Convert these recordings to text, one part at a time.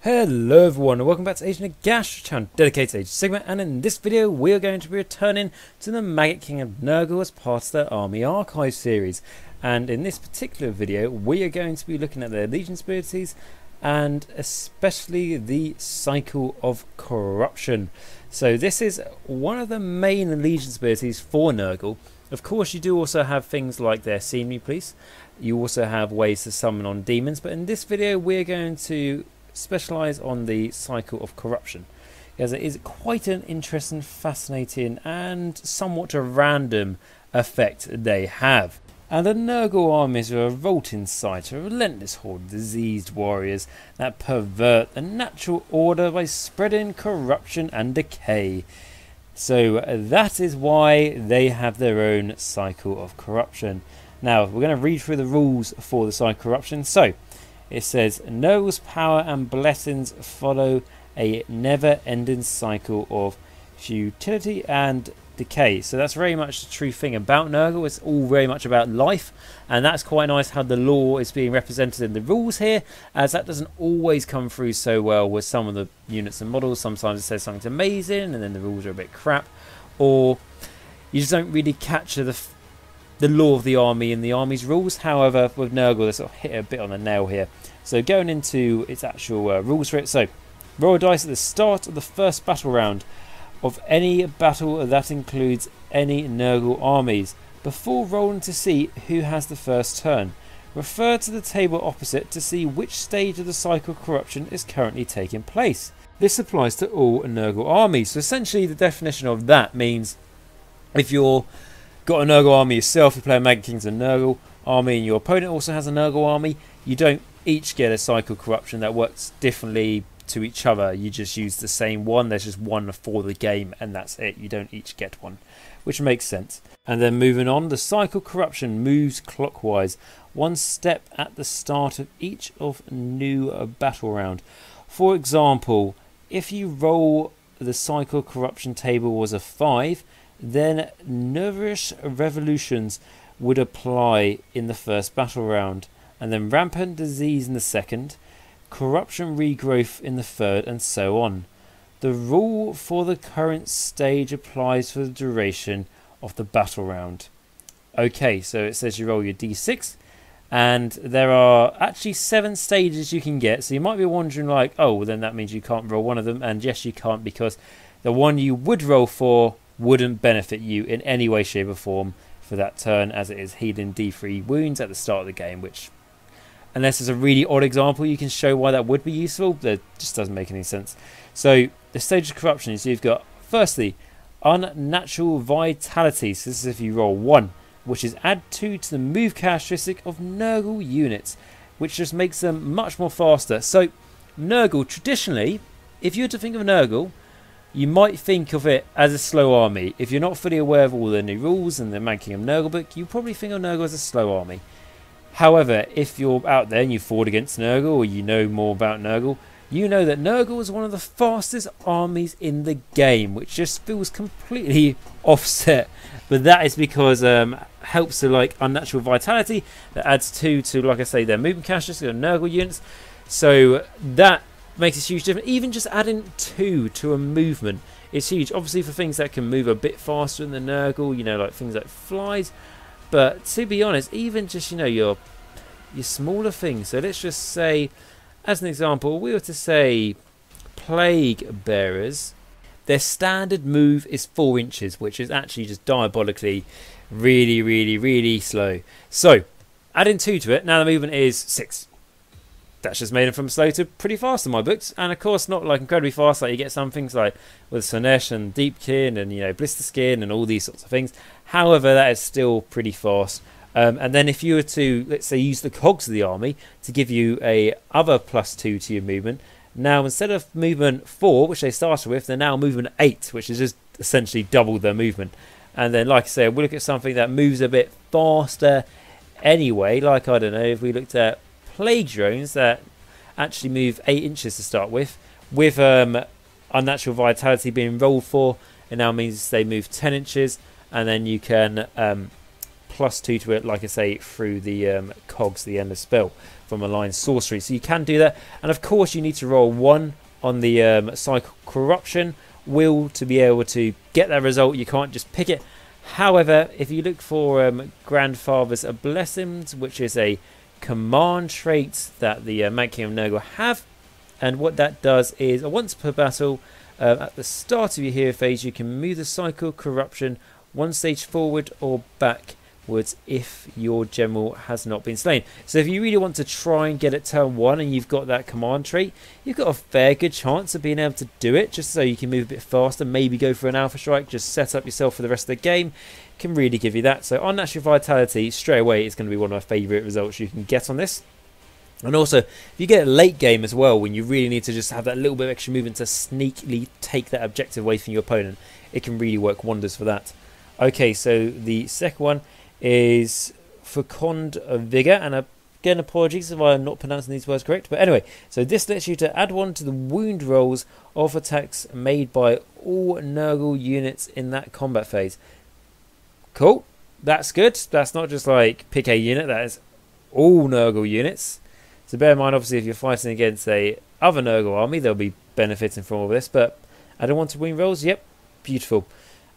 Hello everyone and welcome back to Agent Nagash, channel dedicated to Age of Sigmar, and in this video we are going to be returning to the Maggotkin of Nurgle as part of their Army Archive series. And in this particular video we are going to be looking at their Legion abilities and especially the Cycle of Corruption. So this is one of the main Legion abilities for Nurgle. Of course you do also have things like their Scenery Police, you also have ways to summon on demons, but in this video we're going to specialise on the Cycle of Corruption, as it is quite an interesting, fascinating and somewhat a random effect they have. And the Nurgle armies are a revolting sight, a relentless horde of diseased warriors that pervert the natural order by spreading corruption and decay. So that is why they have their own Cycle of Corruption. Now we're going to read through the rules for the Cycle of Corruption. So it says, Nurgle's power and blessings follow a never-ending cycle of futility and decay. So that's very much the true thing about Nurgle. It's all very much about life, and that's quite nice how the law is being represented in the rules here, as that doesn't always come through so well with some of the units and models. Sometimes it says something amazing, and then the rules are a bit crap, or you just don't really capture the law of the army and the army's rules. However, with Nurgle, they sort of hit a bit on the nail here. So going into its actual rules for it. So roll a dice at the start of the first battle round of any battle that includes any Nurgle armies before rolling to see who has the first turn. Refer to the table opposite to see which stage of the Cycle of Corruption is currently taking place. This applies to all Nurgle armies. So essentially the definition of that means if you're got a Nurgle army yourself, you play a Maggotkin of Nurgle army and your opponent also has a Nurgle army, you don't each get a Cycle of Corruption that works differently to each other. You just use the same one. There's just one for the game and that's it. You don't each get one, which makes sense. And then moving on, the Cycle of Corruption moves clockwise one step at the start of each of new battle round. For example, if you roll the Cycle of Corruption table was a 5, then Neveress Revolutions would apply in the first battle round, and then Rampant Disease in the second, Corruption Regrowth in the third, and so on. The rule for the current stage applies for the duration of the battle round. Okay, so it says you roll your d6, and there are actually 7 stages you can get, so you might be wondering like, oh, well, then that means you can't roll one of them, and yes you can't, because the one you would roll for wouldn't benefit you in any way, shape or form for that turn, as it is healing D3 wounds at the start of the game, which, unless it's a really odd example you can show why that would be useful, that just doesn't make any sense. So the stage of corruption is you've got, firstly, unnatural vitality. So this is if you roll 1, which is add 2 to the move characteristic of Nurgle units, which just makes them much more faster. So Nurgle, traditionally, if you were to think of Nurgle, you might think of it as a slow army. If you're not fully aware of all the new rules and the Maggotkin of Nurgle book, you probably think of Nurgle as a slow army. However, if you're out there and you fought against Nurgle, or you know more about Nurgle, you know that Nurgle is one of the fastest armies in the game, which just feels completely offset. But that is because helps to like unnatural vitality, that adds 2 to, like I say, their movement characteristics of Nurgle units. So that makes a huge difference. Even just adding 2 to a movement is huge. Obviously for things that can move a bit faster than the Nurgle, you know, like things like flies. But to be honest, even just, you know, your smaller things. So let's just say, as an example, we were to say Plague Bearers. Their standard move is 4 inches, which is actually just diabolically really slow. So adding 2 to it, now the movement is 6. That's just made them from slow to pretty fast in my books, and of course not like incredibly fast. Like you get some things like with Sonesh and Deepkin and, you know, Blister Skin and all these sorts of things. However, that is still pretty fast. And then if you were to, let's say, use the cogs of the army to give you a other +2 to your movement, now instead of movement 4, which they started with, they're now movement 8, which is just essentially double their movement. And then, like I say, we'll look at something that moves a bit faster anyway. Like, I don't know, if we looked at Plague Drones that actually move 8 inches to start with unnatural vitality being rolled for, it now means they move 10 inches, and then you can +2 to it, like I say, through the cogs, the end of spell. from a line sorcery. So you can do that. And of course you need to roll 1 on the Cycle Corruption wheel to be able to get that result. You can't just pick it. However, if you look for Grandfather's Blessings, which is a command trait that the Maggotkin of Nurgle have, and what that does is once per battle, at the start of your hero phase, you can move the Cycle Corruption 1 stage forward or backwards if your general has not been slain. So if you really want to try and get it turn 1 and you've got that command trait, you've got a fair good chance of being able to do it, just so you can move a bit faster, maybe go for an Alpha Strike, just set up yourself for the rest of the game. Can really give you that. So Unnatural Vitality straight away is going to be one of my favourite results you can get on this. And also, if you get a late game as well, when you really need to just have that little bit of extra movement to sneakily take that objective away from your opponent, it can really work wonders for that. Okay, so the second one is Fecund of Vigor, and again, apologies if I'm not pronouncing these words correct, but anyway, so this lets you to add 1 to the wound rolls of attacks made by all Nurgle units in that combat phase. Cool, that's good. That's not just like pick a unit, that is all Nurgle units. So bear in mind, obviously, if you're fighting against a other Nurgle army, they'll be benefiting from all this, but I don't want to win rolls. Yep, beautiful.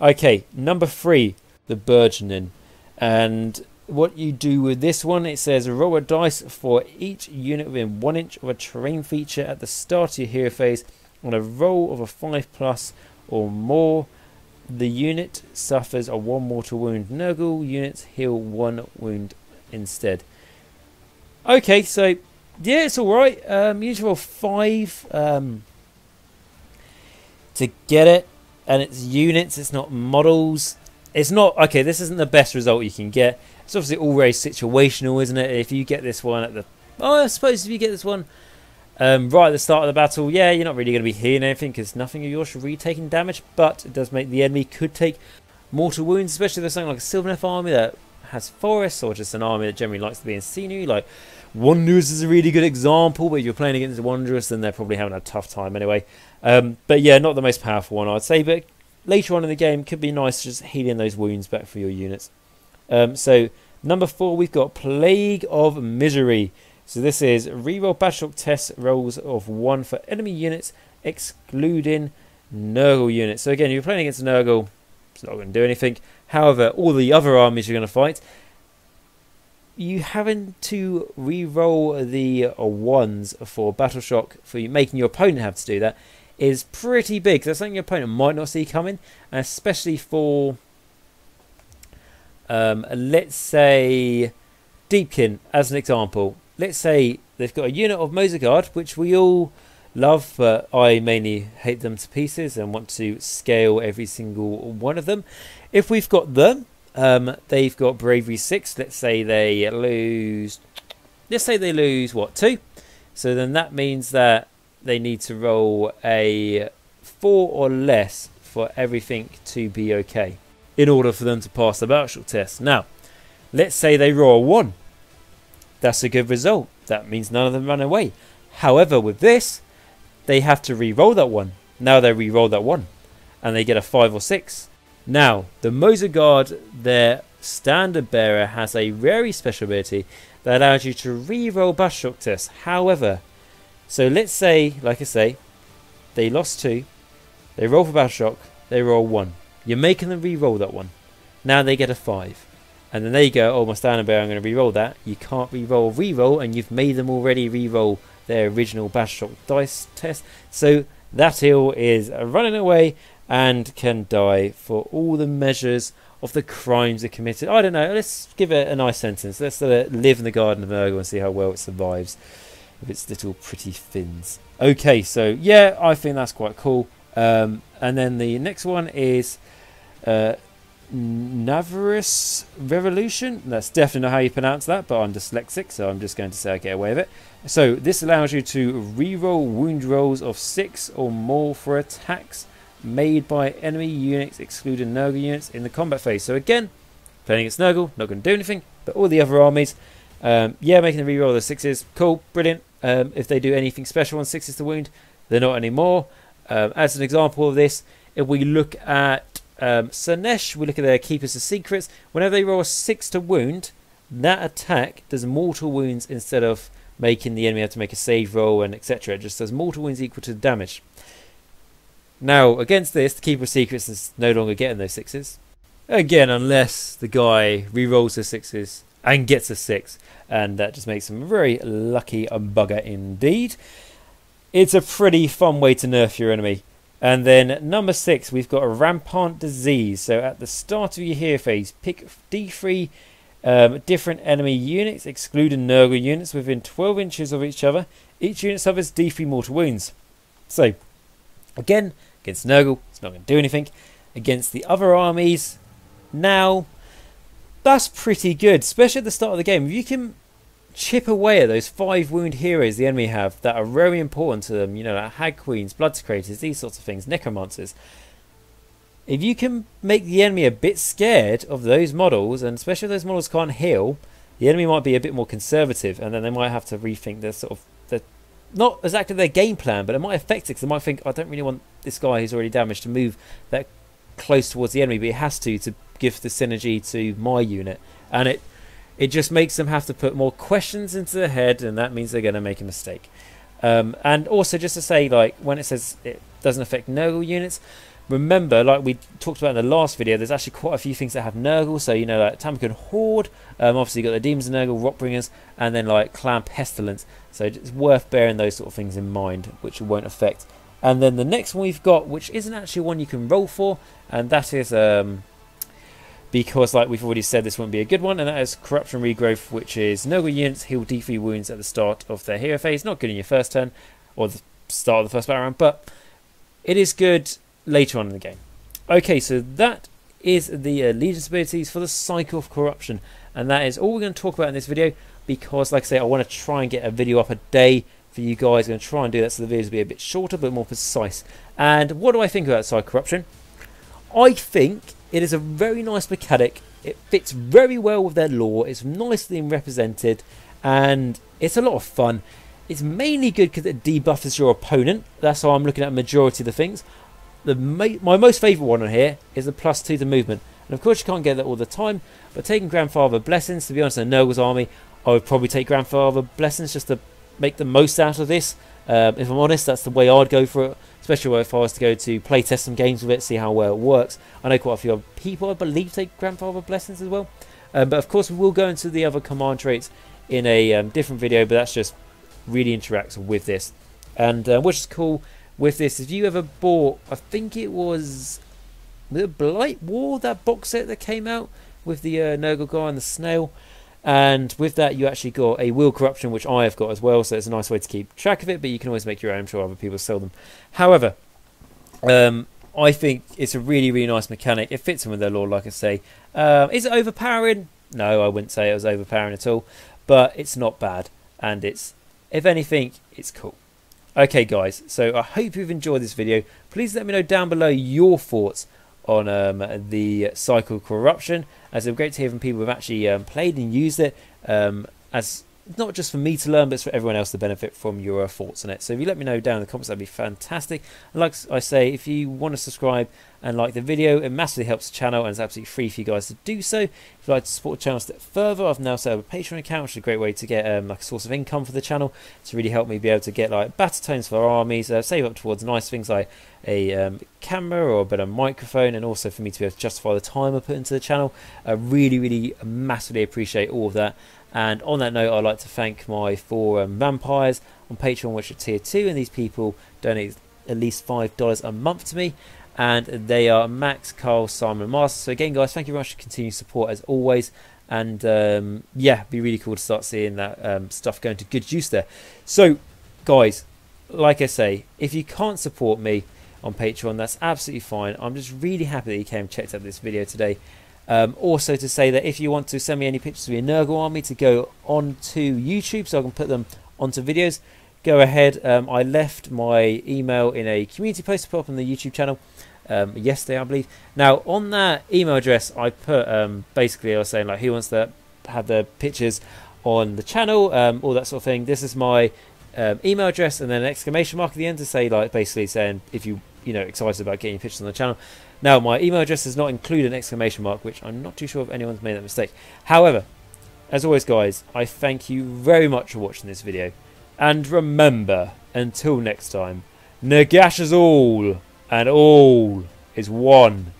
Okay, number 3, the Burgeoning. And what you do with this one, it says roll a dice for each unit within 1 inch of a terrain feature at the start of your hero phase. On a roll of a 5+ or more, the unit suffers a 1 mortal wound. Nurgle units heal 1 wound instead. Okay, so yeah, it's alright. Usual 5 to get it, and it's units, it's not models. It's not, okay, this isn't the best result you can get. It's obviously all very situational, isn't it? If you get this one at the... Oh, I suppose if you get this one right at the start of the battle, yeah, you're not really going to be healing anything because nothing of yours should really taking damage, but it does make the enemy could take mortal wounds, especially if there's something like a Sylvaneth army that has forests, or just an army that generally likes to be in scenery. Like Wanderers is a really good example, but if you're playing against the Wanderers, then they're probably having a tough time anyway. But yeah, not the most powerful one, I'd say, but later on in the game could be nice just healing those wounds back for your units. So number 4, we've got Plague of Misery. So this is reroll Battleshock test rolls of 1 for enemy units, excluding Nurgle units. So again, if you're playing against Nurgle, it's not going to do anything. However, all the other armies you're going to fight, you having to re-roll the 1s for Battleshock, for you making your opponent have to do that, is pretty big. That's something your opponent might not see coming, especially for, let's say, Deepkin as an example. Let's say they've got a unit of Mozarguard, which we all love, but I mainly hate them to pieces and want to scale every single one of them. If we've got them, they've got Bravery 6. Let's say they lose, what, 2? So then that means that they need to roll a 4 or less for everything to be okay in order for them to pass the Battleshock test. Now, let's say they roll a 1. That's a good result. That means none of them run away. However, with this, they have to re-roll that 1. Now they re-roll that 1, and they get a 5 or 6. Now, the Mozarguard, their standard bearer, has a very special ability that allows you to re-roll Battleshock tests. However, so let's say, like I say, they lost 2, they roll for Battleshock, they roll 1. You're making them re-roll that 1. Now they get a 5. And then there you go, oh, my standard bearer, I'm going to re-roll that. You can't re-roll, and you've made them already re-roll their original Battleshock dice test. So that hill is running away and can die for all the measures of the crimes they committed. I don't know, let's give it a nice sentence. Let's let it live in the Garden of Nurgle and see how well it survives with its little pretty fins. Okay, so yeah, I think that's quite cool. And then the next one is Neveress Revolution. That's definitely not how you pronounce that, but I'm dyslexic, so I'm just going to say I get away with it. So this allows you to re-roll wound rolls of 6 or more for attacks made by enemy units, excluding Nurgle units, in the combat phase. So again, playing against Nurgle, not going to do anything, but all the other armies, yeah, making them re-roll the 6s, cool, brilliant. If they do anything special on 6s to wound, they're not anymore. As an example of this, if we look at Sanesh, we look at their Keepers of Secrets. Whenever they roll a 6 to wound, that attack does mortal wounds instead of making the enemy have to make a save roll and etc. It just does mortal wounds equal to the damage. Now, against this, the Keeper of Secrets is no longer getting those 6s. Again, unless the guy re-rolls the 6s and gets a 6. And that just makes him a very lucky bugger indeed. It's a pretty fun way to nerf your enemy. And then number 6, we've got a Rampant Disease. So at the start of your hero phase, pick D3 different enemy units, excluding Nurgle units, within 12 inches of each other. Each unit suffers D3 mortal wounds. So, again, against Nurgle, it's not going to do anything. Against the other armies, now, that's pretty good, especially at the start of the game. If you can chip away at those 5 wound heroes the enemy have that are very important to them, you know, like Hag Queens, Blood Secretors, these sorts of things, Necromancers. If you can make the enemy a bit scared of those models, and especially if those models can't heal, the enemy might be a bit more conservative, and then they might have to rethink their sort of, not exactly their game plan, but it might affect it, because they might think, I don't really want this guy who's already damaged to move that close towards the enemy, but it has to give the synergy to my unit, and it just makes them have to put more questions into their head, and that means they're going to make a mistake. And also, just to say, like, when it says it doesn't affect Nurgle units, remember, like we talked about in the last video, there's actually quite a few things that have Nurgle. So, you know, like Tamkin Horde, obviously you got the Demons of Nurgle, Rotbringers, and then like Clan Pestilence. So it's worth bearing those sort of things in mind, which it won't affect. And then the next one we've got, which isn't actually one you can roll for, and that is because, like we've already said, this won't be a good one, and that is Corruption Regrowth, which is Nurgle units heal D3 wounds at the start of their hero phase. Not good in your first turn, or the start of the first battle round, but it is good later on in the game. Okay, so that is the allegiance abilities for the Cycle of Corruption, and that is all we're going to talk about in this video, because, like I say, I want to try and get a video up a day for you guys. I'm going to try and do that so the videos will be a bit shorter, but more precise. And what do I think about Cycle of Corruption? I think it is a very nice mechanic. It fits very well with their lore. It's nicely represented, and it's a lot of fun. It's mainly good because it debuffs your opponent. That's how I'm looking at a majority of the things. My most favourite one on here is the +2 to movement. And of course you can't get that all the time, but taking Grandfather Blessings, to be honest, in Nurgle's army, I would probably take Grandfather Blessings just to make the most out of this. If I'm honest, that's the way I'd go for it, especially if I was to go to play test some games with it, see how well it works. I know quite a few other people, I believe, take Grandfather Blessings as well. But of course we will go into the other command traits in a different video, but that's just really interacts with this. And which is cool with this, if you ever bought, I think it was the Blight War, that box set that came out with the Nurgle guy and the snail, and with that you actually got a Wheel Corruption, which I have got as well, so it's a nice way to keep track of it, but you can always make your own. I'm sure other people sell them. However, I think it's a really, really nice mechanic. It fits in with their lore, like I say. Is it overpowering? No, I wouldn't say it was overpowering at all, but it's not bad, and it's, if anything, it's cool. Okay guys, so I hope you've enjoyed this video. Please let me know down below your thoughts on the Cycle of Corruption, as it's great to hear from people who've actually played and used it, as not just for me to learn, but it's for everyone else to benefit from your thoughts on it. So if you let me know down in the comments, that'd be fantastic. And like I say, if you want to subscribe and like the video, it massively helps the channel, and it's absolutely free for you guys to do so. If you'd like to support the channel a step further, I've now set up a Patreon account, which is a great way to get like a source of income for the channel, to really help me be able to get like battle tones for our armies, save up towards nice things like a camera or a better microphone, and also for me to be able to justify the time I put into the channel. I really, really massively appreciate all of that. And on that note, I'd like to thank my 4 vampires on Patreon, which are tier 2, and these people donate at least $5 a month to me, and they are Max, Carl, Simon and Master. So again guys, thank you very much for continued support as always, and yeah, it'd be really cool to start seeing that stuff going to good use there. So guys, like I say, if you can't support me on Patreon, that's absolutely fine. I'm just really happy that you came and checked out this video today. Also to say that if you want to send me any pictures of your Nurgle army to go onto YouTube so I can put them onto videos, go ahead. I left my email in a community post to put up on the YouTube channel yesterday, I believe. Now on that email address I put basically I was saying like who wants to have their pictures on the channel, all that sort of thing. This is my email address, and then an exclamation mark at the end to say like basically saying if you know excited about getting pictures on the channel. Now my email address does not include an exclamation mark, which I'm not too sure if anyone's made that mistake. However, as always guys, I thank you very much for watching this video. And remember, until next time, Nagash is all, and all is one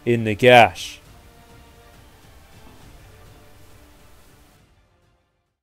in Nagash.